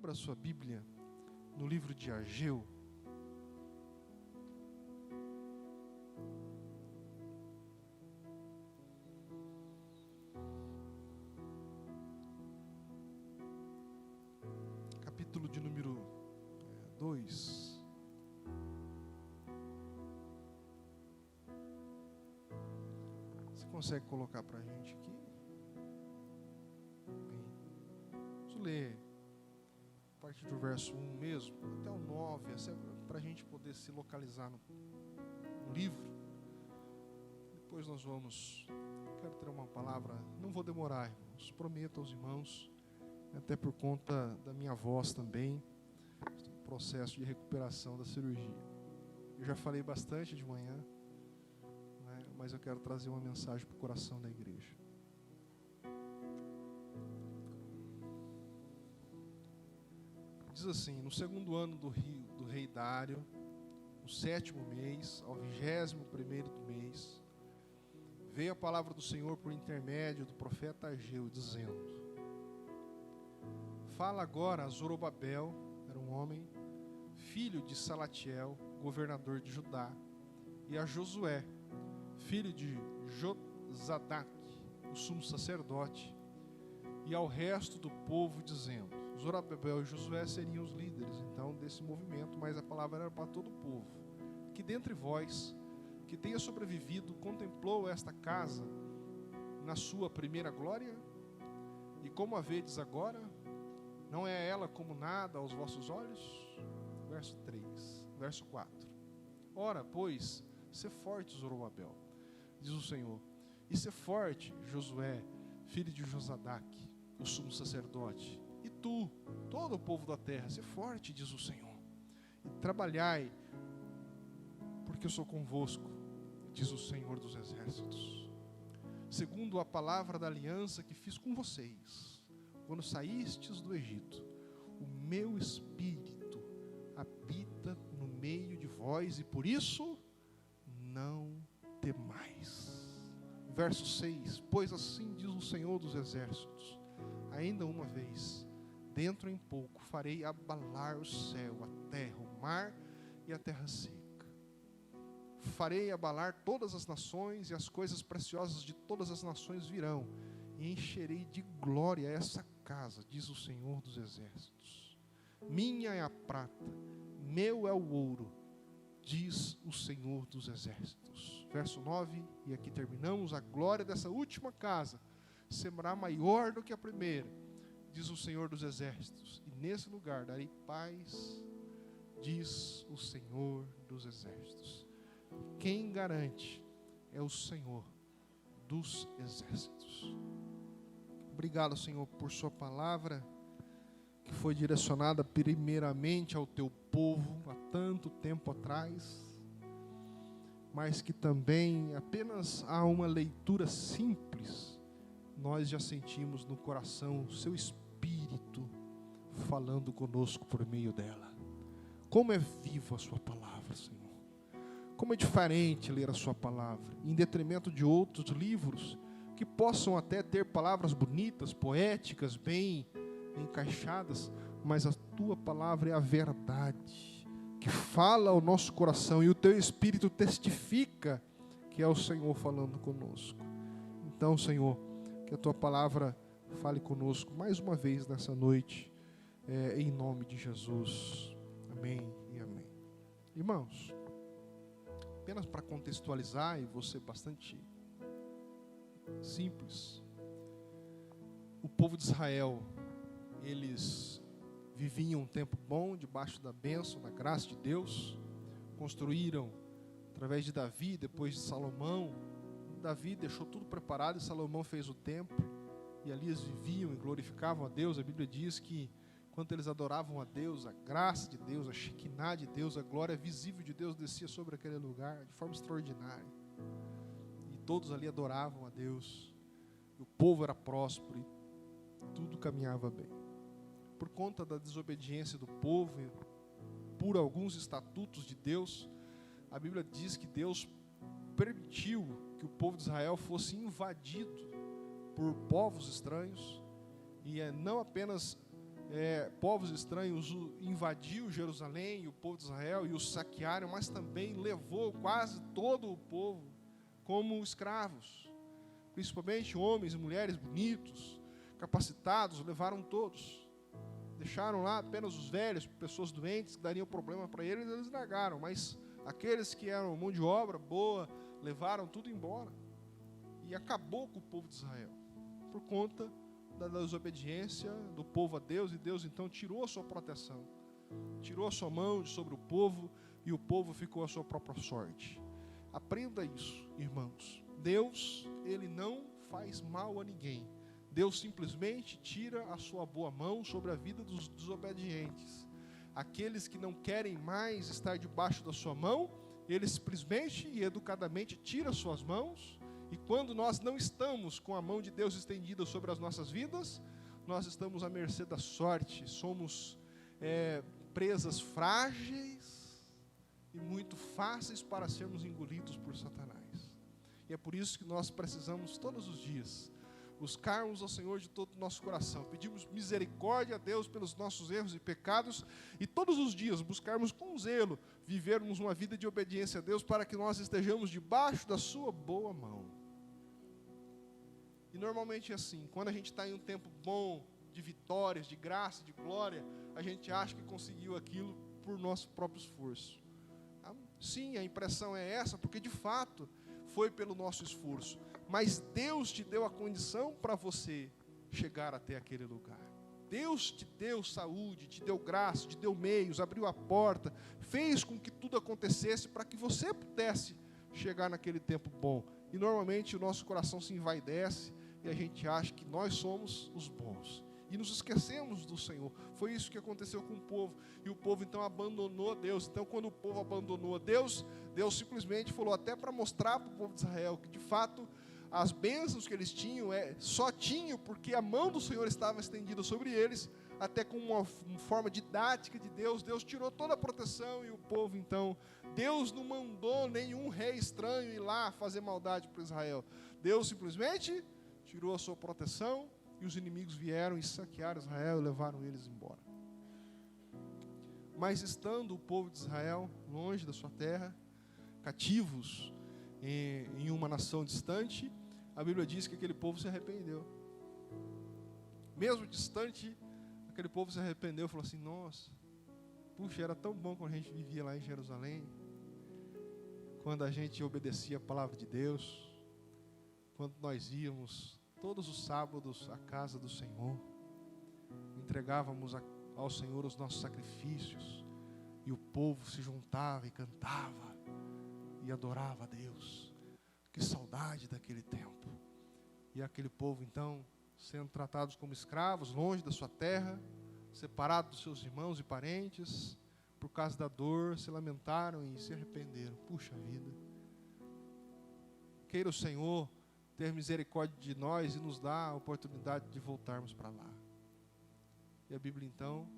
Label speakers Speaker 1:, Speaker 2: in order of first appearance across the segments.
Speaker 1: Abra sua Bíblia no livro de Ageu. Capítulo de número 2. Você consegue colocar para a gente aqui? Bem, vamos ler a partir do verso 1 mesmo, até o 9, para a gente poder se localizar no livro. Depois nós vamos, quero ter uma palavra, não vou demorar, irmãos, prometo aos irmãos, até por conta da minha voz também, estou em processo de recuperação da cirurgia. Eu já falei bastante de manhã, né, mas eu quero trazer uma mensagem para o coração da igreja. Diz assim: no segundo ano do rei Dário, no 7º mês, ao 21º do mês, veio a palavra do Senhor por intermédio do profeta Ageu, dizendo: fala agora a Zorobabel, era um homem, filho de Salatiel, governador de Judá, e a Josué, filho de Josadaque, o sumo sacerdote, e ao resto do povo, dizendo: Zorobabel e Josué seriam os líderes, então, desse movimento, mas a palavra era para todo o povo. Que dentre vós, que tenha sobrevivido, contemplou esta casa na sua primeira glória? E como a vedes agora, não é ela como nada aos vossos olhos? Verso 4. Ora, pois, sê forte, Zorobabel, diz o Senhor, e sê forte, Josué, filho de Josadaque, o sumo sacerdote, e tu, todo o povo da terra, sê forte, diz o Senhor, e trabalhai, porque eu sou convosco, diz o Senhor dos exércitos, segundo a palavra da aliança que fiz com vocês, quando saístes do Egito. O meu espírito habita no meio de vós, e por isso não temais. Verso 6: pois assim diz o Senhor dos exércitos, ainda uma vez, dentro em pouco, farei abalar o céu, a terra, o mar e a terra seca. Farei abalar todas as nações, e as coisas preciosas de todas as nações virão, e encherei de glória essa casa, diz o Senhor dos exércitos. Minha é a prata, meu é o ouro, diz o Senhor dos exércitos. Verso 9, e aqui terminamos: a glória dessa última casa será maior do que a primeira, diz o Senhor dos exércitos, e nesse lugar darei paz, diz o Senhor dos exércitos. Quem garante é o Senhor dos exércitos. Obrigado, Senhor, por sua palavra, que foi direcionada primeiramente ao teu povo há tanto tempo atrás, mas que também apenas há uma leitura simples, nós já sentimos no coração o seu Espírito falando conosco por meio dela. Como é viva a sua palavra, Senhor. Como é diferente ler a sua palavra, em detrimento de outros livros, que possam até ter palavras bonitas, poéticas, bem encaixadas, mas a tua palavra é a verdade, que fala ao nosso coração, e o teu Espírito testifica que é o Senhor falando conosco. Então, Senhor, que a tua palavra fale conosco mais uma vez nessa noite, em nome de Jesus. Amém e amém. Irmãos, apenas para contextualizar, e vou ser bastante simples, o povo de Israel, eles viviam um tempo bom, debaixo da bênção, da graça de Deus, construíram, através de Davi, depois de Salomão. Davi deixou tudo preparado e Salomão fez o templo, e ali eles viviam e glorificavam a Deus. A Bíblia diz que, enquanto eles adoravam a Deus, a graça de Deus, a Shekinah de Deus, a glória visível de Deus descia sobre aquele lugar de forma extraordinária, e todos ali adoravam a Deus, o povo era próspero e tudo caminhava bem. Por conta da desobediência do povo, por alguns estatutos de Deus, a Bíblia diz que Deus permitiu que o povo de Israel fosse invadido por povos estranhos, e não apenas povos estranhos invadiu Jerusalém e o povo de Israel e os saquearam, mas também levou quase todo o povo como escravos, principalmente homens e mulheres bonitos, capacitados, levaram todos. Deixaram lá apenas os velhos, pessoas doentes que dariam problema para eles, eles largaram, mas aqueles que eram mão de obra boa, levaram tudo embora. E acabou com o povo de Israel, por conta da desobediência do povo a Deus, e Deus então tirou a sua proteção, tirou a sua mão de sobre o povo, e o povo ficou à sua própria sorte. Aprenda isso, irmãos. Deus, Ele não faz mal a ninguém. Deus simplesmente tira a sua boa mão sobre a vida dos desobedientes. Aqueles que não querem mais estar debaixo da sua mão, Ele simplesmente e educadamente tira suas mãos. E quando nós não estamos com a mão de Deus estendida sobre as nossas vidas, nós estamos à mercê da sorte, somos presas frágeis e muito fáceis para sermos engolidos por Satanás. E é por isso que nós precisamos todos os dias buscarmos ao Senhor de todo o nosso coração, pedimos misericórdia a Deus pelos nossos erros e pecados, e todos os dias buscarmos com zelo vivermos uma vida de obediência a Deus, para que nós estejamos debaixo da sua boa mão. E normalmente é assim, quando a gente está em um tempo bom, de vitórias, de graça, de glória, a gente acha que conseguiu aquilo por nosso próprio esforço. Sim, a impressão é essa, porque de fato foi pelo nosso esforço. Mas Deus te deu a condição para você chegar até aquele lugar. Deus te deu saúde, te deu graça, te deu meios, abriu a porta, fez com que tudo acontecesse para que você pudesse chegar naquele tempo bom. E normalmente o nosso coração se envaidece e a gente acha que nós somos os bons. E nos esquecemos do Senhor. Foi isso que aconteceu com o povo. E o povo então abandonou Deus. Então quando o povo abandonou Deus, Deus simplesmente falou até para mostrar para o povo de Israel que de fato as bênçãos que eles tinham, só tinham porque a mão do Senhor estava estendida sobre eles, até com uma forma didática de Deus. Deus tirou toda a proteção e o povo então, Deus não mandou nenhum rei estranho ir lá fazer maldade para Israel. Deus simplesmente tirou a sua proteção e os inimigos vieram e saquearam Israel e levaram eles embora. Mas estando o povo de Israel longe da sua terra, cativos em uma nação distante, a Bíblia diz que aquele povo se arrependeu. Mesmo distante, aquele povo se arrependeu e falou assim: nossa, puxa, era tão bom quando a gente vivia lá em Jerusalém, quando a gente obedecia a palavra de Deus, quando nós íamos todos os sábados à casa do Senhor, entregávamos ao Senhor os nossos sacrifícios, e o povo se juntava e cantava e adorava a Deus. Que saudade daquele tempo. E aquele povo então sendo tratados como escravos, longe da sua terra, separados dos seus irmãos e parentes, por causa da dor, se lamentaram e se arrependeram. Puxa vida, queira o Senhor ter misericórdia de nós e nos dar a oportunidade de voltarmos para lá. E a Bíblia então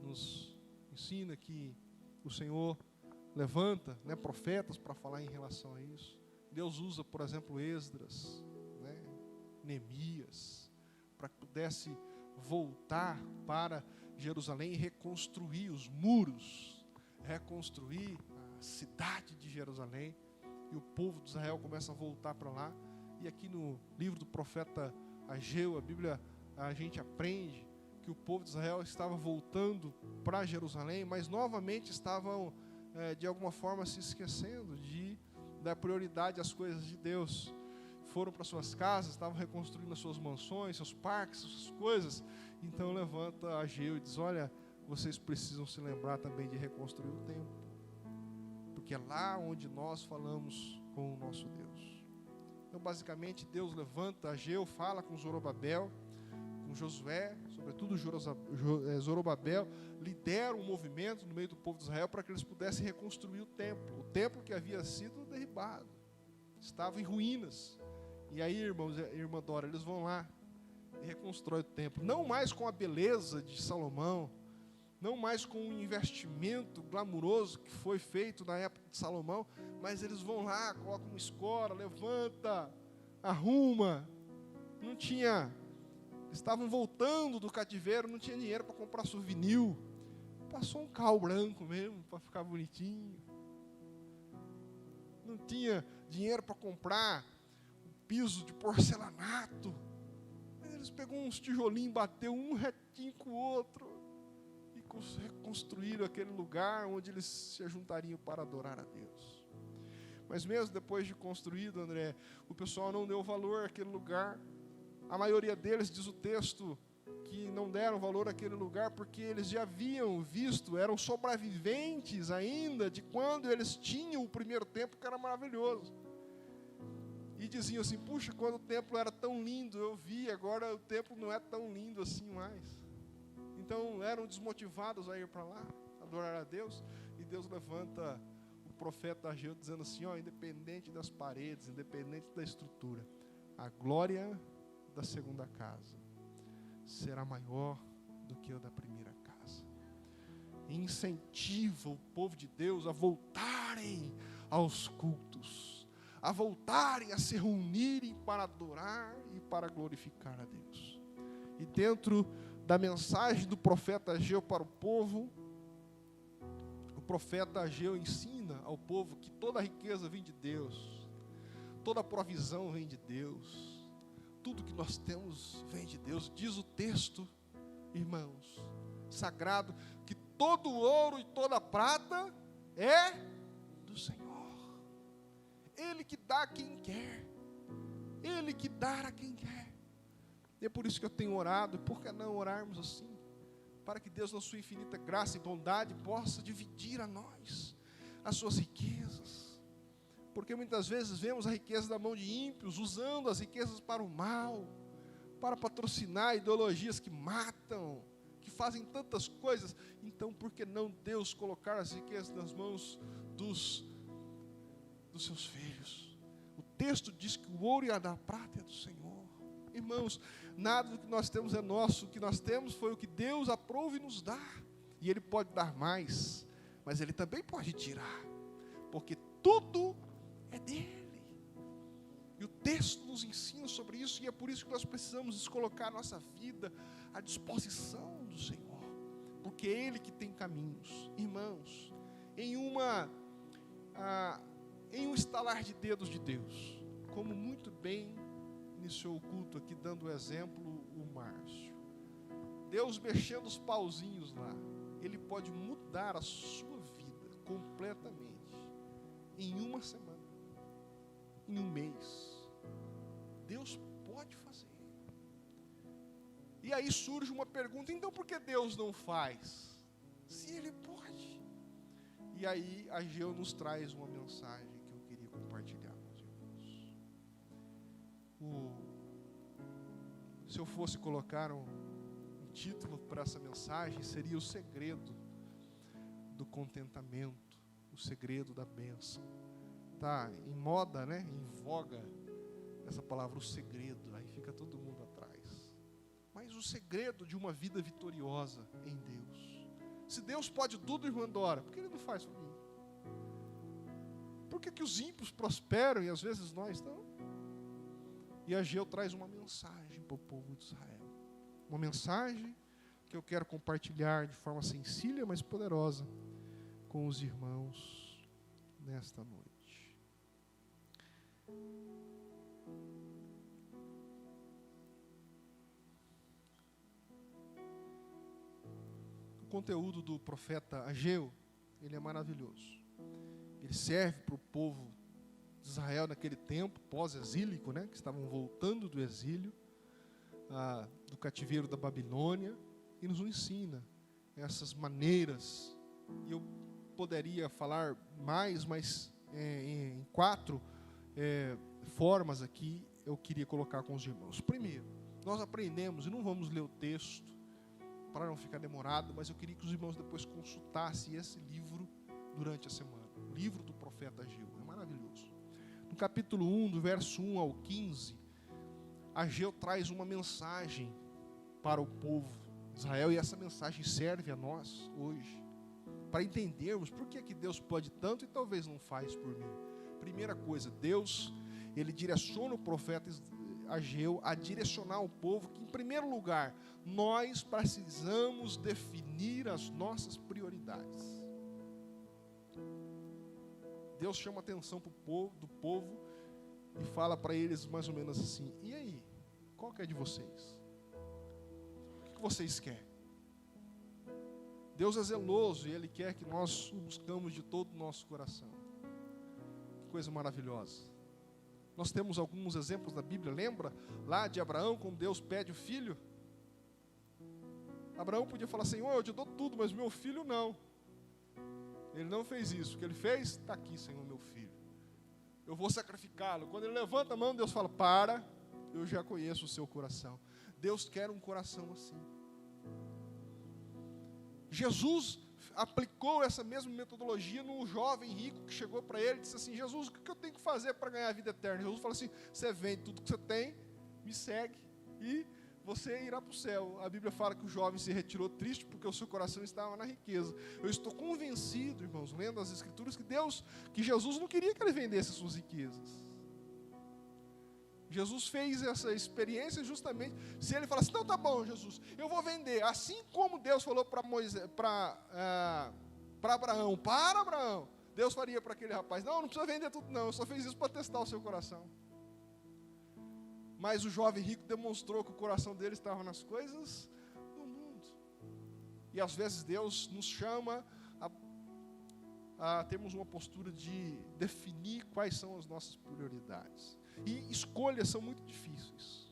Speaker 1: nos ensina que o Senhor levanta profetas para falar em relação a isso. Deus usa, por exemplo, Esdras, Neemias, para que pudesse voltar para Jerusalém e reconstruir os muros, reconstruir a cidade de Jerusalém, e o povo de Israel começa a voltar para lá. E aqui no livro do profeta Ageu, a gente aprende que o povo de Israel estava voltando para Jerusalém, mas novamente estavam de alguma forma se esquecendo de dar prioridade às coisas de Deus. Foram para suas casas, estavam reconstruindo as suas mansões, seus parques, suas coisas. Então levanta Ageu e diz: olha, vocês precisam se lembrar também de reconstruir o templo, porque é lá onde nós falamos com o nosso Deus. Então basicamente Deus levanta Ageu, fala com Zorobabel, com Josué, sobretudo Zorobabel, lidera um movimento no meio do povo de Israel para que eles pudessem reconstruir o templo que havia sido derribado, estava em ruínas. E aí, irmãos e irmã Dora, eles vão lá e reconstroem o templo, não mais com a beleza de Salomão, não mais com o investimento glamuroso que foi feito na época de Salomão, mas eles vão lá, colocam uma escora, levanta, arruma. Não tinha estavam voltando do cativeiro, não tinha dinheiro para comprar souvenir. Passou um cal branco mesmo, para ficar bonitinho. Não tinha dinheiro para comprar um piso de porcelanato. Eles pegou uns tijolinhos, bateu um retinho com o outro e reconstruíram aquele lugar onde eles se ajuntariam para adorar a Deus. Mas mesmo depois de construído, André, o pessoal não deu valor àquele lugar. A maioria deles, diz o texto, que não deram valor àquele lugar porque eles já haviam visto, eram sobreviventes ainda de quando eles tinham o primeiro templo, que era maravilhoso. E diziam assim, puxa, quando o templo era tão lindo, eu vi, agora o templo não é tão lindo assim mais. Então eram desmotivados a ir para lá, adorar a Deus, e Deus levanta o profeta Ageu dizendo assim, independente das paredes, independente da estrutura, a glória da segunda casa será maior do que a da primeira casa. E incentiva o povo de Deus a voltarem aos cultos, a voltarem a se reunirem para adorar e para glorificar a Deus. E dentro da mensagem do profeta Ageu para o povo, o profeta Ageu ensina ao povo que toda a riqueza vem de Deus, toda a provisão vem de Deus, tudo que nós temos vem de Deus. Diz o texto, irmãos, sagrado, que todo ouro e toda prata é do Senhor. Ele que dá a quem quer. Ele que dá a quem quer. E é por isso que eu tenho orado. E por que não orarmos assim? Para que Deus, na sua infinita graça e bondade, possa dividir a nós as suas riquezas. Porque muitas vezes vemos a riqueza da mão de ímpios, usando as riquezas para o mal, para patrocinar ideologias que matam, que fazem tantas coisas. Então, por que não Deus colocar as riquezas nas mãos dos seus filhos? O texto diz que o ouro e a prata é do Senhor. Irmãos, nada do que nós temos é nosso. O que nós temos foi o que Deus aprove nos dar. E Ele pode dar mais, mas Ele também pode tirar, porque tudo é dele. E o texto nos ensina sobre isso, e é por isso que nós precisamos colocar a nossa vida à disposição do Senhor, porque é Ele que tem caminhos. Irmãos, em um estalar de dedos de Deus, como muito bem iniciou o culto aqui, dando o exemplo o Márcio, Deus mexendo os pauzinhos lá, Ele pode mudar a sua vida completamente, em uma semana, em um mês. Deus pode fazer. E aí surge uma pergunta, então por que Deus não faz? Se Ele pode. E aí Ageu nos traz uma mensagem que eu queria compartilhar com os irmãos. Se eu fosse colocar um título para essa mensagem, seria o segredo do contentamento, o segredo da bênção. Está em moda, né? Em voga essa palavra, o segredo, aí fica todo mundo atrás. Mas o segredo de uma vida vitoriosa em Deus. Se Deus pode tudo, irmã Dora, por que Ele não faz para mim? Por que os ímpios prosperam e às vezes nós não? E Ageu traz uma mensagem para o povo de Israel. Uma mensagem que eu quero compartilhar de forma sencilla, mas poderosa com os irmãos nesta noite. O conteúdo do profeta Ageu, ele é maravilhoso. Ele serve para o povo de Israel naquele tempo, pós-exílico, né, que estavam voltando do exílio, do cativeiro da Babilônia, e nos ensina essas maneiras. E eu poderia falar mais, mas em 4 formas aqui eu queria colocar com os irmãos. Primeiro, nós aprendemos, e não vamos ler o texto para não ficar demorado, mas eu queria que os irmãos depois consultassem esse livro durante a semana, o livro do profeta Ageu, é maravilhoso. No capítulo 1, do verso 1 ao 15, Ageu traz uma mensagem para o povo de Israel, e essa mensagem serve a nós hoje, para entendermos por que Deus pode tanto e talvez não faz por mim. Primeira coisa, Deus, Ele direciona o profeta Ageu a direcionar o povo que, em primeiro lugar, nós precisamos definir as nossas prioridades. Deus chama a atenção do povo e fala para eles mais ou menos assim: e aí, qual que é de vocês? O que vocês querem? Deus é zeloso e Ele quer que nós o buscamos de todo o nosso coração. Que coisa maravilhosa. Nós temos alguns exemplos na Bíblia. Lembra lá de Abraão, quando Deus pede o filho? Abraão podia falar assim: eu te dou tudo, mas meu filho não. Ele não fez isso. O que ele fez? Está aqui, Senhor, meu filho. Eu vou sacrificá-lo. Quando ele levanta a mão, Deus fala: para, eu já conheço o seu coração. Deus quer um coração assim. Jesus aplicou essa mesma metodologia no jovem rico que chegou para ele e disse assim: Jesus, o que eu tenho que fazer para ganhar a vida eterna? Jesus falou assim: você vende tudo que você tem, me segue e você irá para o céu. A Bíblia fala que o jovem se retirou triste porque o seu coração estava na riqueza. Eu estou convencido, irmãos, lendo as Escrituras, que Jesus não queria que ele vendesse as suas riquezas. Jesus fez essa experiência justamente, se ele falasse: não, tá bom, Jesus, eu vou vender, assim como Deus falou para Abraão, para Abraão, Deus faria para aquele rapaz: não precisa vender tudo não, eu só fiz isso para testar o seu coração. Mas o jovem rico demonstrou que o coração dele estava nas coisas do mundo. E às vezes Deus nos chama a termos uma postura de definir quais são as nossas prioridades. E escolhas são muito difíceis.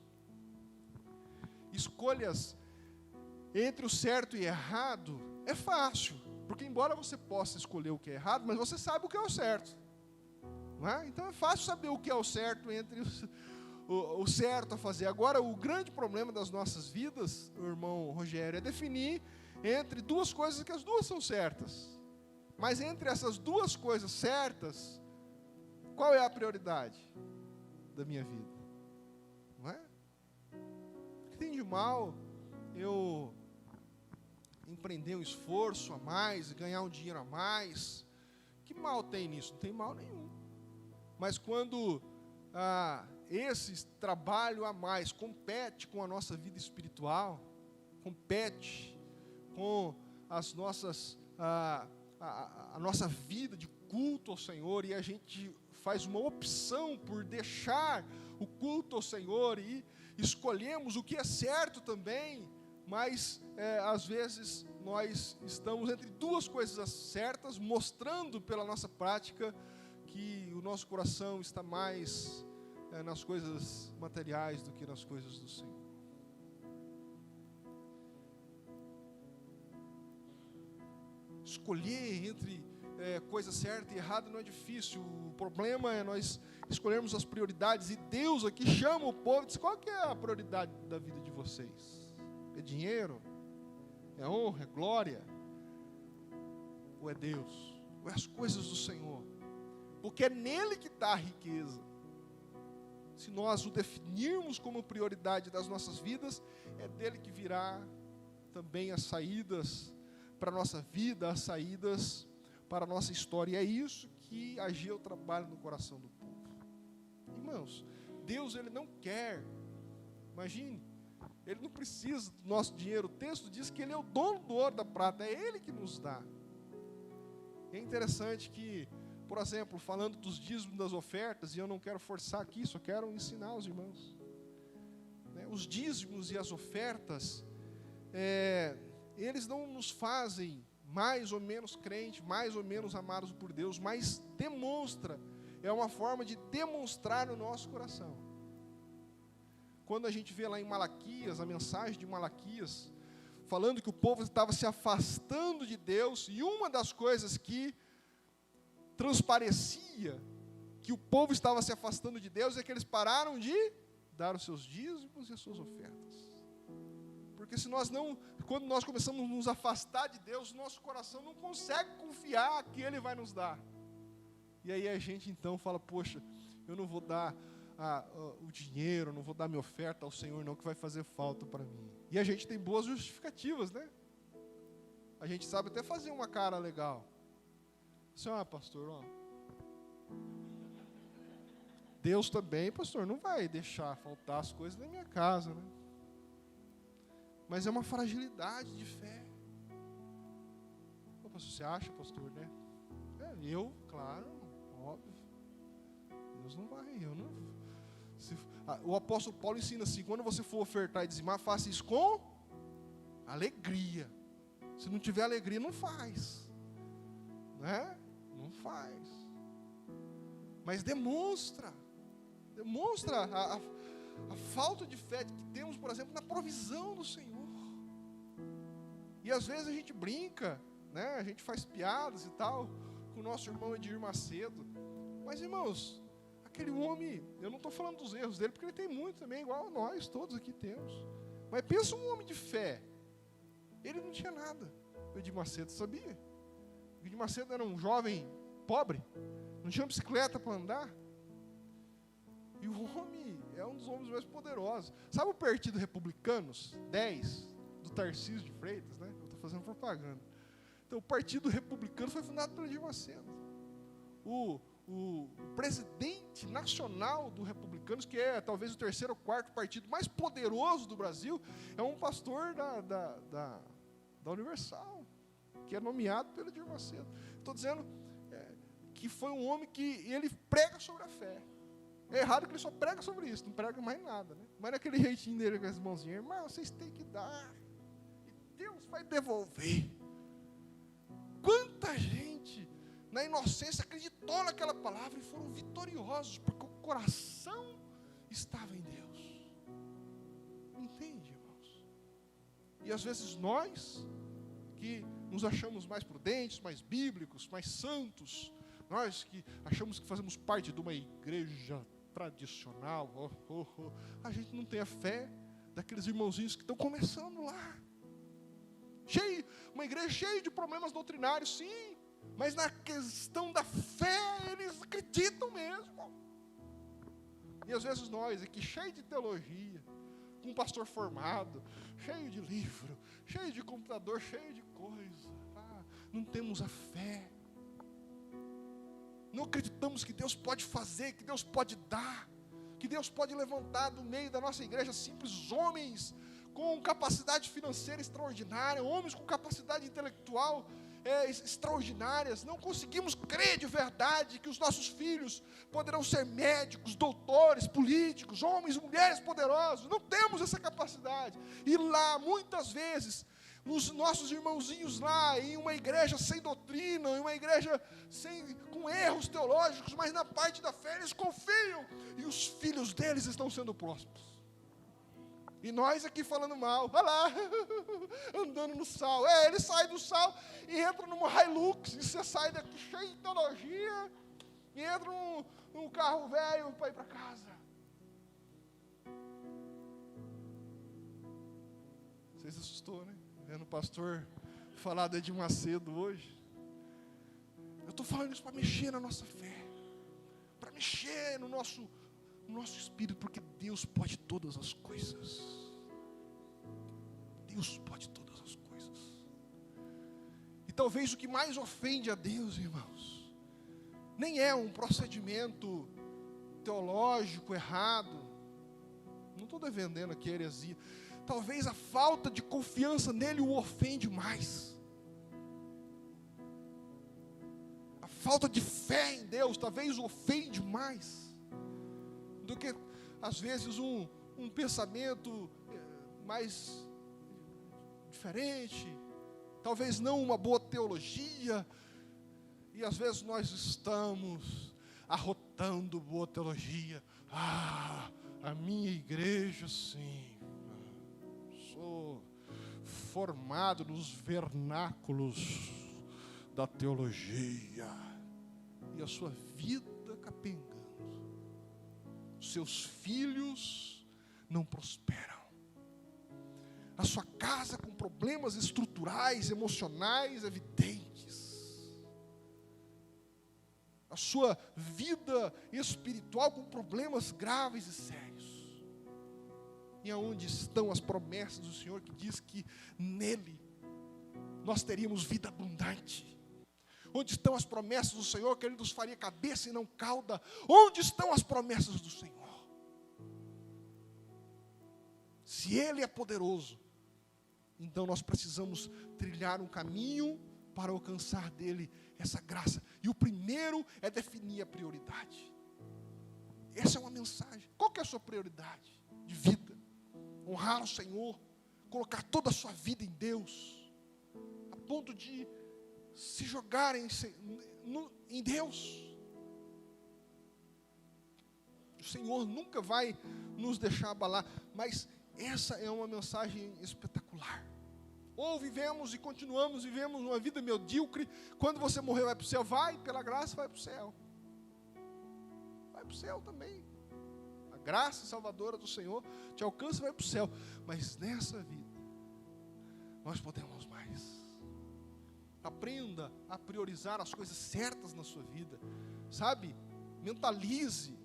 Speaker 1: Escolhas entre o certo e errado é fácil, porque embora você possa escolher o que é errado, mas você sabe o que é o certo, não é? Então é fácil saber o que é o certo entre o certo a fazer. Agora, o grande problema das nossas vidas, o irmão Rogério, é definir entre duas coisas que as duas são certas. Mas entre essas duas coisas certas, qual é a prioridade da minha vida? Não é? O que tem de mal eu empreender um esforço a mais, ganhar um dinheiro a mais? Que mal tem nisso? Não tem mal nenhum. Mas quando esse trabalho a mais compete com a nossa vida espiritual, compete com as nossas a nossa vida de culto ao Senhor, e a gente faz uma opção por deixar o culto ao Senhor e escolhemos o que é certo também, mas às vezes nós estamos entre duas coisas certas, mostrando pela nossa prática que o nosso coração está mais nas coisas materiais do que nas coisas do Senhor. Escolher entre coisa certa e errada não é difícil. O problema é nós escolhermos as prioridades. E Deus aqui chama o povo e diz: qual que é a prioridade da vida de vocês? É dinheiro? É honra? É glória? Ou é Deus? Ou é as coisas do Senhor? Porque é nele que está a riqueza. Se nós o definirmos como prioridade das nossas vidas, é dele que virá também as saídas para a nossa vida, as saídas para a nossa história. E é isso que Ageu trabalha no coração do povo. Irmãos, Deus, ele não quer, imagine, ele não precisa do nosso dinheiro. O texto diz que ele é o dono do ouro e da prata, é ele que nos dá. É interessante que, por exemplo, falando dos dízimos, das ofertas, e eu não quero forçar aqui, só quero ensinar os irmãos. Os dízimos e as ofertas, eles não nos fazem mais ou menos crentes, mais ou menos amados por Deus, mas é uma forma de demonstrar no nosso coração. Quando a gente vê lá em Malaquias, a mensagem de Malaquias, falando que o povo estava se afastando de Deus, e uma das coisas que transparecia que o povo estava se afastando de Deus é que eles pararam de dar os seus dízimos e as suas ofertas. Porque quando nós começamos a nos afastar de Deus, nosso coração não consegue confiar que Ele vai nos dar. E aí a gente então fala: poxa, eu não vou dar o dinheiro, não vou dar minha oferta ao Senhor não, que vai fazer falta para mim. E a gente tem boas justificativas, né? A gente sabe até fazer uma cara legal. Assim: pastor, Deus também, pastor, não vai deixar faltar as coisas na minha casa, né? Mas é uma fragilidade de fé. Ô, pastor, você acha, pastor, né? Claro, óbvio. Deus não vai, o apóstolo Paulo ensina assim: quando você for ofertar e dizimar, faça isso com alegria. Se não tiver alegria, não faz, né? Não faz. Mas demonstra a falta de fé que temos, por exemplo, na provisão do Senhor. E às vezes a gente brinca, né? A gente faz piadas e tal com o nosso irmão Edir Macedo. Mas, irmãos, aquele homem, eu não estou falando dos erros dele, porque ele tem muito também, igual nós todos aqui temos. Mas pensa um homem de fé. Ele não tinha nada. O Edir Macedo sabia. O Edir Macedo era um jovem pobre, não tinha bicicleta para andar. E o homem é um dos homens mais poderosos. Sabe o Partido Republicanos 10, do Tarcísio de Freitas, né? Eu estou fazendo propaganda. Então, o Partido Republicano foi fundado pelo Edir Macedo. O presidente nacional do Republicanos, que é talvez o terceiro ou quarto partido mais poderoso do Brasil, é um pastor da Universal, que é nomeado pelo Edir Macedo. Estou dizendo que foi um homem que ele prega sobre a fé. É errado que ele só prega sobre isso, não prega mais nada, né? Mas naquele jeitinho dele com as mãozinhas, irmão, vocês têm que dar, e Deus vai devolver. Quanta gente, na inocência, acreditou naquela palavra e foram vitoriosos, porque o coração estava em Deus. Entende, irmãos? E às vezes nós, que nos achamos mais prudentes, mais bíblicos, mais santos, nós que achamos que fazemos parte de uma igreja tradicional, a gente não tem a fé daqueles irmãozinhos que estão começando lá. Uma igreja cheia de problemas doutrinários, sim, mas na questão da fé, eles acreditam mesmo. E às vezes nós, aqui, cheio de teologia, com um pastor formado, cheio de livro, cheio de computador, cheio de coisa, não temos a fé. Não acreditamos que Deus pode fazer, que Deus pode dar, que Deus pode levantar do meio da nossa igreja simples homens com capacidade financeira extraordinária, homens com capacidade intelectual extraordinárias. Não conseguimos crer de verdade que os nossos filhos poderão ser médicos, doutores, políticos, homens e mulheres poderosos. Não temos essa capacidade. E lá, muitas vezes, os nossos irmãozinhos lá, em uma igreja sem doutrina, em uma igreja com erros teológicos, mas na parte da fé eles confiam, e os filhos deles estão sendo prósperos. E nós aqui falando mal, olha lá, andando no sal. Ele sai do sal e entra numa Hilux, e você sai daqui cheio de teologia, e entra num carro velho para ir para casa. Você se assustou, né? Vendo o pastor falar de Edir Macedo hoje. Eu estou falando isso para mexer na nossa fé, para mexer no nosso espírito, porque Deus pode todas as coisas. Deus pode todas as coisas. E talvez o que mais ofende a Deus, irmãos, nem é um procedimento teológico errado. Não estou defendendo aqui a heresia. Talvez a falta de confiança nele o ofende mais. A falta de fé em Deus talvez o ofende mais do que, às vezes, um pensamento mais diferente, talvez não uma boa teologia, e às vezes nós estamos arrotando boa teologia. A minha igreja, sim, sou formado nos vernáculos da teologia, e a sua vida capengando. Seus filhos não prosperam. A sua casa com problemas estruturais, emocionais, evidentes. A sua vida espiritual com problemas graves e sérios. E aonde estão as promessas do Senhor que diz que nele nós teríamos vida abundante? Onde estão as promessas do Senhor, que Ele nos faria cabeça e não cauda? Onde estão as promessas do Senhor? Se Ele é poderoso, então nós precisamos trilhar um caminho para alcançar dEle essa graça. E o primeiro é definir a prioridade. Essa é uma mensagem. Qual que é a sua prioridade de vida? Honrar o Senhor, colocar toda a sua vida em Deus, a ponto de se jogarem em Deus. O Senhor nunca vai nos deixar abalar, mas essa é uma mensagem espetacular. Ou vivemos e continuamos, vivemos uma vida medíocre. Quando você morrer vai para o céu, vai, pela graça vai para o céu. Vai para o céu também. A graça salvadora do Senhor te alcança e vai para o céu. Mas nessa vida, nós podemos mais. Aprenda a priorizar as coisas certas na sua vida. Sabe? Mentalize.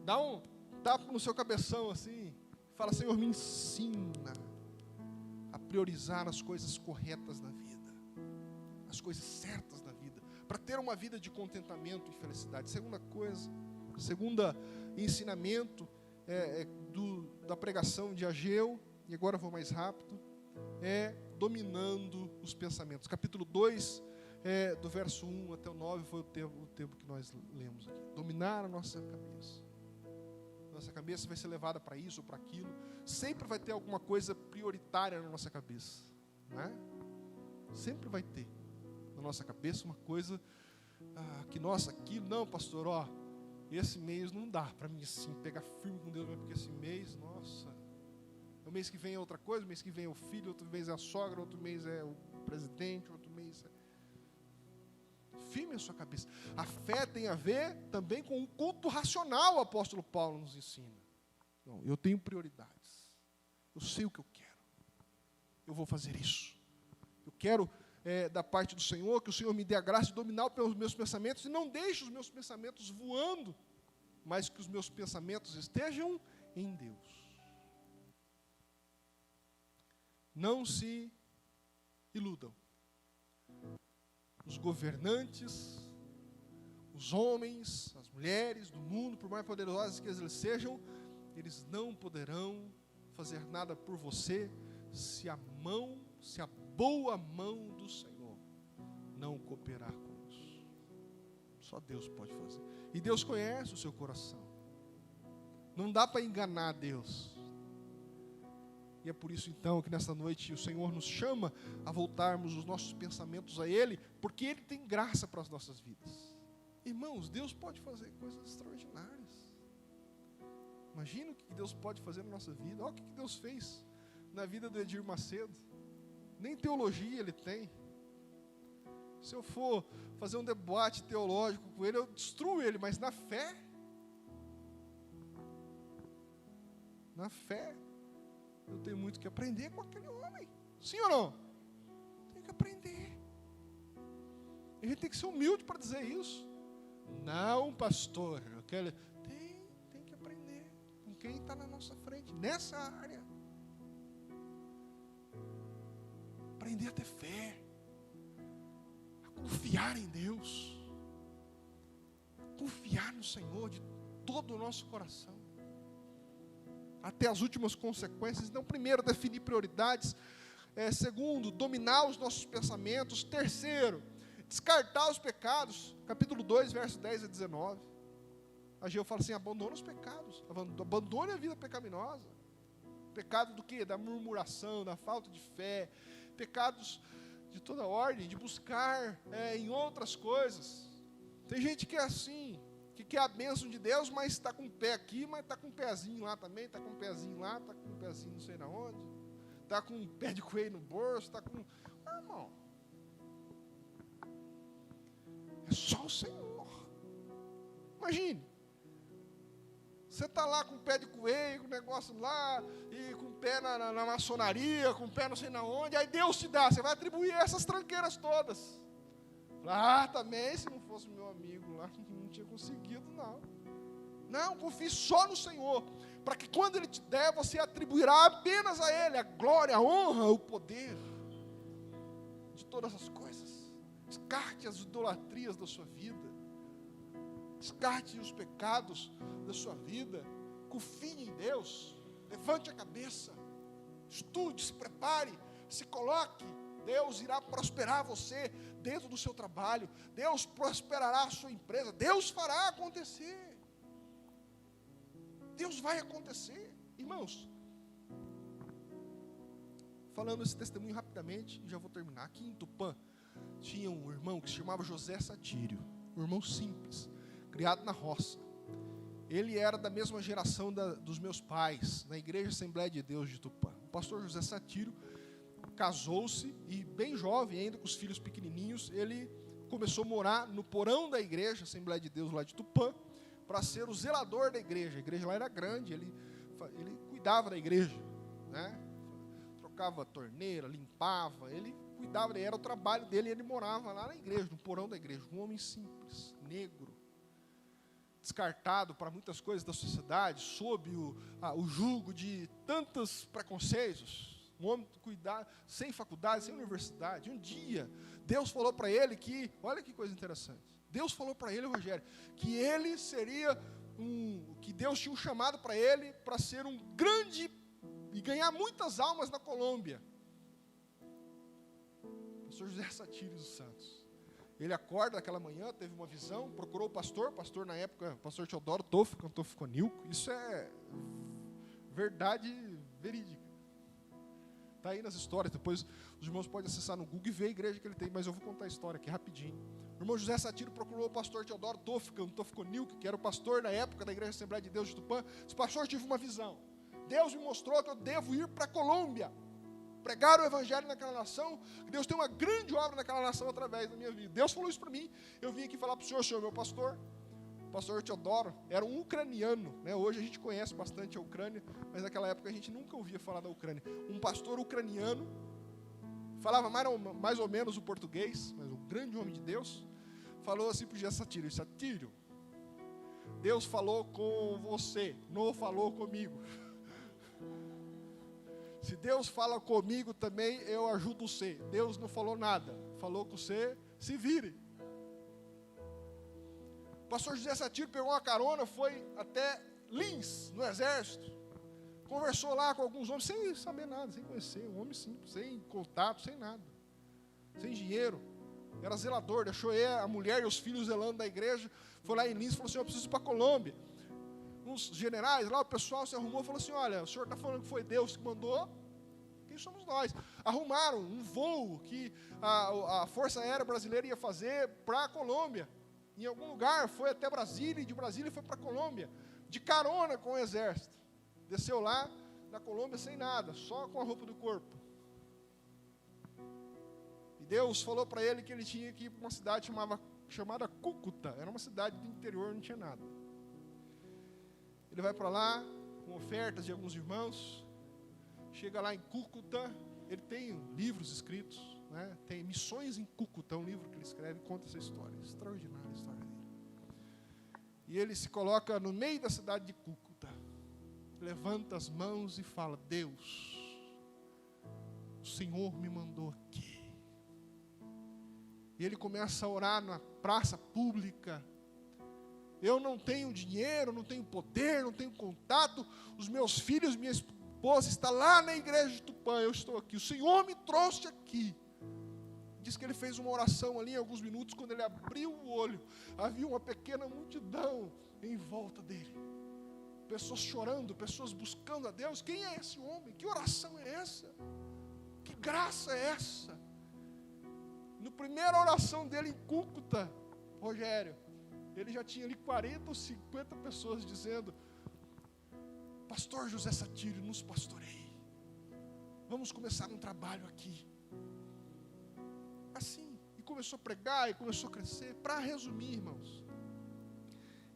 Speaker 1: Dá um tapa no seu cabeção assim. Fala, Senhor, me ensina a priorizar as coisas corretas na vida. As coisas certas na vida. Para ter uma vida de contentamento e felicidade. Segunda coisa, segunda ensinamento da pregação de Ageu, e agora vou mais rápido, é dominando os pensamentos. Capítulo 2, do verso 1 até o 9, foi o tempo que nós lemos aqui. Dominar a nossa cabeça. Nossa cabeça vai ser levada para isso ou para aquilo. Sempre vai ter alguma coisa prioritária na nossa cabeça. Não é? Sempre vai ter na nossa cabeça uma coisa que, nossa, aquilo, não, pastor, esse mês não dá para mim assim, pegar firme com Deus, porque esse mês, nossa, o mês que vem é outra coisa, o mês que vem é o filho, outro mês é a sogra, outro mês é o presidente, outro mês é... Firme a sua cabeça. A fé tem a ver também com um culto racional, o apóstolo Paulo nos ensina. Não, eu tenho prioridades. Eu sei o que eu quero. Eu vou fazer isso. Eu quero, da parte do Senhor, que o Senhor me dê a graça de dominar os meus pensamentos e não deixe os meus pensamentos voando, mas que os meus pensamentos estejam em Deus. Não se iludam. Os governantes, os homens, as mulheres do mundo, por mais poderosos que eles sejam, eles não poderão fazer nada por você se a boa mão do Senhor não cooperar com isso. Só Deus pode fazer. E Deus conhece o seu coração. Não dá para enganar Deus. E é por isso então que nesta noite o Senhor nos chama a voltarmos os nossos pensamentos a Ele, porque Ele tem graça para as nossas vidas. Irmãos, Deus pode fazer coisas extraordinárias. Imagina o que Deus pode fazer na nossa vida. Olha o que Deus fez na vida do Edir Macedo. Nem teologia ele tem. Se eu for fazer um debate teológico com ele, eu destruo ele, mas na fé, eu tenho muito que aprender com aquele homem. Sim ou não? Tenho que aprender. A gente tem que ser humilde para dizer isso. Não, pastor. Tem que aprender com quem está na nossa frente, nessa área. Aprender a ter fé. A confiar em Deus. A confiar no Senhor de todo o nosso coração. Até as últimas consequências. Então, primeiro, definir prioridades. Segundo, dominar os nossos pensamentos. Terceiro, descartar os pecados. Capítulo 2, verso 10 a 19. Ageu fala assim, abandona os pecados. Abandone a vida pecaminosa. Pecado do quê? Da murmuração, da falta de fé. Pecados de toda ordem, de buscar em outras coisas. Tem gente que é assim, que quer a bênção de Deus, mas está com o pé aqui, mas está com o pezinho lá também, está com o pezinho lá, está com o pezinho não sei na onde, está com um pé de coelho no bolso, está com... irmão, é só o Senhor. Imagine, você está lá com o pé de coelho, com o negócio lá, e com o pé na maçonaria, com o pé não sei na onde, aí Deus te dá, você vai atribuir essas tranqueiras todas. Também, se não fosse meu amigo lá, não tinha conseguido, não. Não, confie só no Senhor, para que quando Ele te der, você atribuirá apenas a Ele a glória, a honra, o poder de todas as coisas. Descarte as idolatrias da sua vida. Descarte os pecados da sua vida. Confie em Deus. Levante a cabeça. Estude, se prepare, se coloque. Deus irá prosperar você dentro do seu trabalho. Deus prosperará a sua empresa. Deus fará acontecer. Deus vai acontecer. Irmãos, falando esse testemunho rapidamente, e já vou terminar. Aqui em Tupã, tinha um irmão que se chamava José Satírio. Um irmão simples, criado na roça. Ele era da mesma geração dos meus pais, na Igreja Assembleia de Deus de Tupã. O pastor José Satírio casou-se e, bem jovem, ainda com os filhos pequenininhos, ele começou a morar no porão da Igreja Assembleia de Deus lá de Tupã, para ser o zelador da igreja. A igreja lá era grande, ele cuidava da igreja, né? Trocava torneira, limpava, ele cuidava, era o trabalho dele, e ele morava lá na igreja, no porão da igreja. Um homem simples, negro, descartado para muitas coisas da sociedade, sob o jugo de tantos preconceitos. Um homem cuidado, sem faculdade, sem universidade. Um dia, Deus falou para ele que, olha que coisa interessante, Deus falou para ele, Rogério, que ele seria que Deus tinha um chamado para ele para ser um grande e ganhar muitas almas na Colômbia. Pastor José Satírio dos Santos. Ele acorda naquela manhã, teve uma visão, procurou o pastor na época, pastor Teodoro Toficonilco. Isso é verdade verídica. Está aí nas histórias, depois os irmãos podem acessar no Google e ver a igreja que ele tem, mas eu vou contar a história aqui rapidinho. O irmão José Satírio procurou o pastor Teodoro Toficonilco, que era o pastor na época da Igreja Assembleia de Deus de Tupã. Disse: pastor, tive uma visão. Deus me mostrou que eu devo ir para a Colômbia, pregar o evangelho naquela nação, que Deus tem uma grande obra naquela nação através da minha vida. Deus falou isso para mim. Eu vim aqui falar para o senhor, meu pastor. O pastor Teodoro era um ucraniano, né? Hoje a gente conhece bastante a Ucrânia, mas naquela época a gente nunca ouvia falar da Ucrânia. Um pastor ucraniano, falava mais ou menos o português, mas um grande homem de Deus, falou assim para o José Satírio: Satírio, Deus falou com você, não falou comigo. Se Deus fala comigo também, eu ajudo você. Deus não falou nada, falou com você, se vire. O pastor José Satírio pegou uma carona, foi até Lins, no exército. Conversou lá com alguns homens, sem saber nada, sem conhecer, um homem simples, sem contato, sem nada. Sem dinheiro. Era zelador, deixou a mulher e os filhos zelando da igreja. Foi lá em Lins e falou assim: eu preciso ir para a Colômbia. Uns generais lá, o pessoal se arrumou e falou assim: olha, o senhor está falando que foi Deus que mandou? Quem somos nós? Arrumaram um voo que a Força Aérea Brasileira ia fazer para a Colômbia. Em algum lugar, foi até Brasília, e de Brasília foi para a Colômbia, de carona com o exército. Desceu lá na Colômbia sem nada, só com a roupa do corpo. E Deus falou para ele que ele tinha que ir para uma cidade chamada Cúcuta. Era uma cidade do interior, não tinha nada. Ele vai para lá, com ofertas de alguns irmãos. Chega lá em Cúcuta, ele tem livros escritos, né? Tem Missões em Cúcuta, um livro que ele escreve, conta essa história, extraordinária a história dele. E ele se coloca no meio da cidade de Cúcuta, levanta as mãos e fala: Deus, o Senhor me mandou aqui. E ele começa a orar na praça pública. Eu não tenho dinheiro, não tenho poder, não tenho contato, os meus filhos, minha esposa está lá na igreja de Tupã, eu estou aqui, o Senhor me trouxe aqui. Diz que ele fez uma oração ali em alguns minutos. Quando ele abriu o olho, havia uma pequena multidão em volta dele, pessoas chorando, pessoas buscando a Deus. Quem é esse homem? Que oração é essa? Que graça é essa? No primeira oração dele em Cúcuta, Rogério, ele já tinha ali 40 ou 50 pessoas dizendo: pastor José Satírio, nos pastoreie, vamos começar um trabalho aqui. Assim, e começou a pregar, e começou a crescer. Para resumir, irmãos,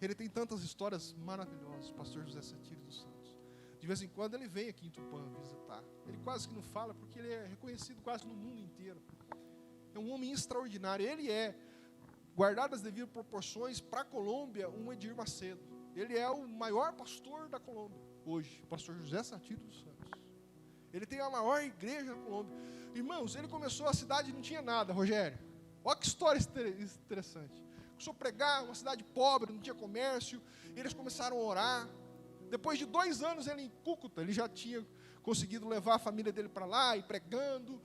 Speaker 1: ele tem tantas histórias maravilhosas, pastor José Satírio dos Santos. De vez em quando ele vem aqui em Tupã visitar. Ele quase que não fala, porque ele é reconhecido quase no mundo inteiro. É um homem extraordinário. Ele é, guardadas as devidas proporções, para a Colômbia, um Edir Macedo. Ele é o maior pastor da Colômbia hoje, o pastor José Satírio dos Santos. Ele tem a maior igreja na Colômbia. Irmãos, ele começou, a cidade não tinha nada, Rogério. Olha que história interessante. Começou a pregar, uma cidade pobre, não tinha comércio, e eles começaram a orar. Depois de 2 anos ele em Cúcuta, ele já tinha conseguido levar a família dele para lá, e pregando,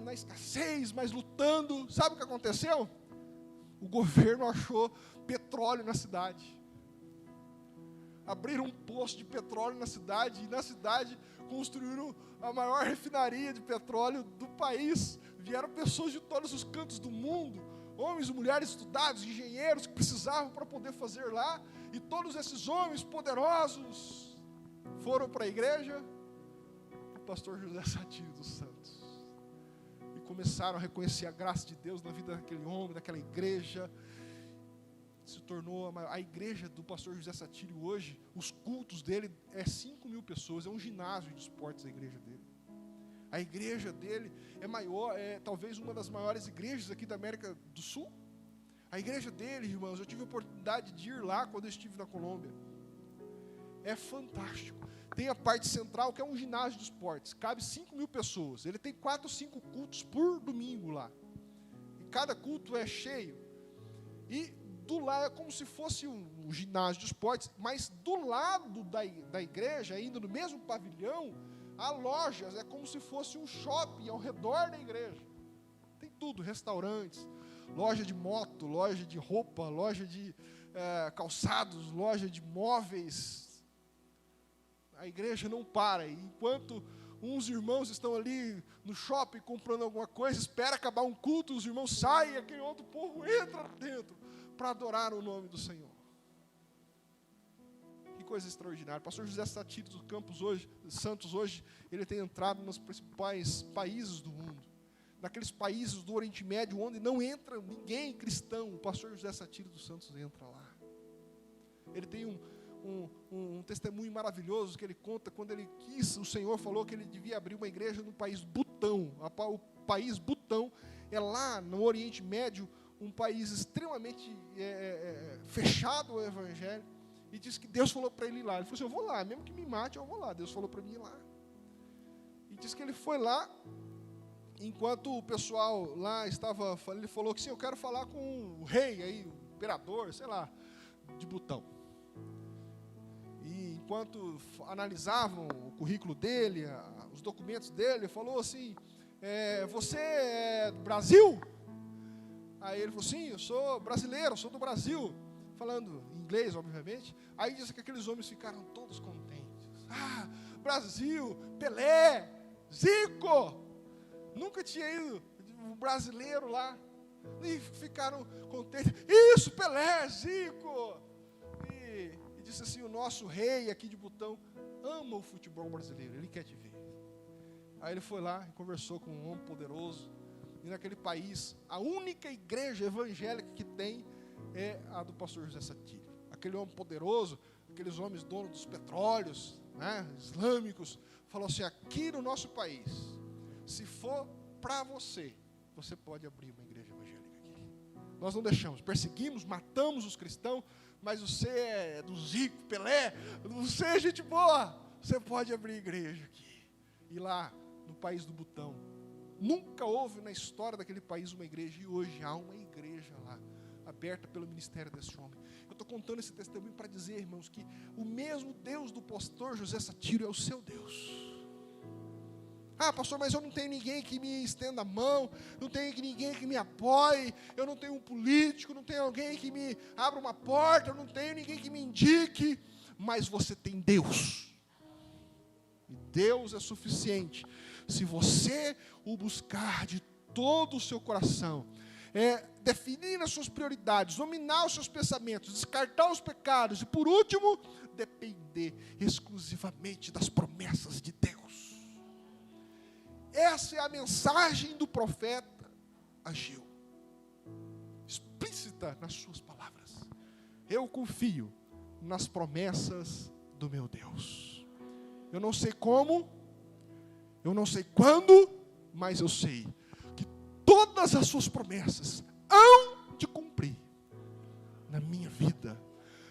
Speaker 1: na escassez, mas lutando. Sabe o que aconteceu? O governo achou petróleo na cidade. Abriram um poço de petróleo na cidade, e na cidade construíram a maior refinaria de petróleo do país. Vieram pessoas de todos os cantos do mundo, homens e mulheres estudados, engenheiros que precisavam para poder fazer lá, e todos esses homens poderosos foram para a igreja do pastor José Satiro dos Santos, e começaram a reconhecer a graça de Deus na vida daquele homem, daquela igreja. Se tornou a igreja do pastor José Satiro hoje, os cultos dele é 5.000 pessoas, é um ginásio de esportes a igreja dele. A igreja dele é maior, é talvez uma das maiores igrejas aqui da América do Sul. A igreja dele, irmãos, eu tive a oportunidade de ir lá quando eu estive na Colômbia. É fantástico. Tem a parte central, que é um ginásio de esportes, cabe 5.000 pessoas. Ele tem 4 ou 5 cultos por domingo lá. E cada culto é cheio. E do lado é como se fosse um ginásio de esportes, mas do lado da igreja, ainda no mesmo pavilhão, há lojas, é como se fosse um shopping ao redor da igreja. Tem tudo, restaurantes, loja de moto, loja de roupa, loja de calçados, loja de móveis. A igreja não para, e enquanto uns irmãos estão ali no shopping comprando alguma coisa, espera acabar um culto, os irmãos saem, e aquele outro povo entra dentro para adorar o nome do Senhor. Que coisa extraordinária. O pastor José Satiro dos Santos hoje, ele tem entrado nos principais países do mundo, naqueles países do Oriente Médio onde não entra ninguém cristão, o pastor José Satiro dos Santos entra lá. Ele tem um testemunho maravilhoso que ele conta quando ele quis, o Senhor falou que ele devia abrir uma igreja no país Butão. O país Butão é lá no Oriente Médio, um país extremamente fechado ao evangelho, e disse que Deus falou para ele ir lá. Ele falou assim: eu vou lá, mesmo que me mate, eu vou lá. Deus falou para mim ir lá. E disse que ele foi lá, enquanto o pessoal lá estava, ele falou que sim, eu quero falar com o rei aí, o imperador, sei lá, de Butão. E enquanto analisavam o currículo dele, os documentos dele, falou assim: você é do Brasil? Aí ele falou: sim, eu sou brasileiro, sou do Brasil. Falando em inglês, obviamente. Aí disse que aqueles homens ficaram todos contentes. Ah, Brasil, Pelé, Zico. Nunca tinha ido um brasileiro lá. E ficaram contentes. Isso, Pelé, Zico. E disse assim: o nosso rei aqui de Butão ama o futebol brasileiro, ele quer te ver. Aí ele foi lá e conversou com um homem poderoso. E naquele país, a única igreja evangélica que tem é a do pastor José Satiro. Aquele homem poderoso, aqueles homens donos dos petróleos, né, islâmicos, falou assim: aqui no nosso país, se for para você, você pode abrir uma igreja evangélica aqui. Nós não deixamos, perseguimos, matamos os cristãos, mas você é do Zico, Pelé, você é gente boa, você pode abrir igreja aqui. E lá, no país do Butão, nunca houve na história daquele país uma igreja, e hoje há uma igreja lá, aberta pelo ministério desse homem. Eu estou contando esse testemunho para dizer, irmãos, que o mesmo Deus do pastor José Satiro é o seu Deus. Ah, pastor, mas eu não tenho ninguém que me estenda a mão, não tenho ninguém que me apoie, eu não tenho um político, não tenho alguém que me abra uma porta, eu não tenho ninguém que me indique, mas você tem Deus. E Deus é suficiente. Se você o buscar de todo o seu coração, definir as suas prioridades, dominar os seus pensamentos, descartar os pecados e, por último, depender exclusivamente das promessas de Deus. Essa é a mensagem do profeta Ageu, explícita nas suas palavras. Eu confio nas promessas do meu Deus. Eu não sei como, eu não sei quando, mas eu sei que todas as suas promessas hão de cumprir na minha vida,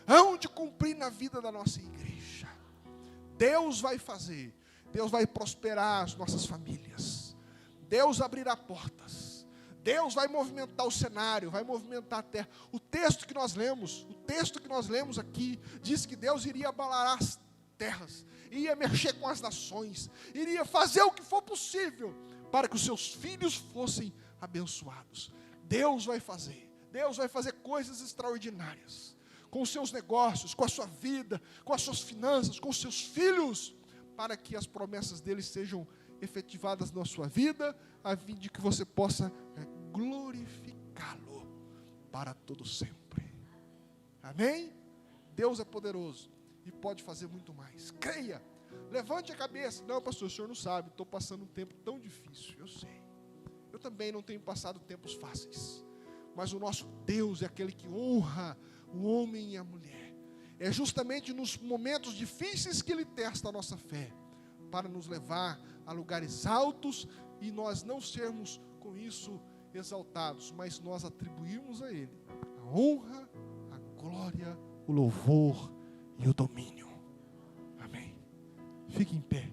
Speaker 1: hão de cumprir na vida da nossa igreja. Deus vai fazer, Deus vai prosperar as nossas famílias, Deus abrirá portas, Deus vai movimentar o cenário, vai movimentar a terra. O texto que nós lemos aqui, diz que Deus iria abalar as terras, iria mexer com as nações, iria fazer o que for possível para que os seus filhos fossem abençoados. Deus vai fazer coisas extraordinárias com os seus negócios, com a sua vida, com as suas finanças, com os seus filhos, para que as promessas dele sejam efetivadas na sua vida, a fim de que você possa glorificá-lo para todo sempre. Amém? Deus é poderoso e pode fazer muito mais. Creia, levante a cabeça. Não, pastor, o senhor não sabe, estou passando um tempo tão difícil. Eu sei, eu também não tenho passado tempos fáceis, mas o nosso Deus é aquele que honra o homem e a mulher. É justamente nos momentos difíceis que Ele testa a nossa fé, para nos levar a lugares altos e nós não sermos com isso exaltados, mas nós atribuirmos a Ele a honra, a glória, o louvor e o domínio. Amém. Fique em pé.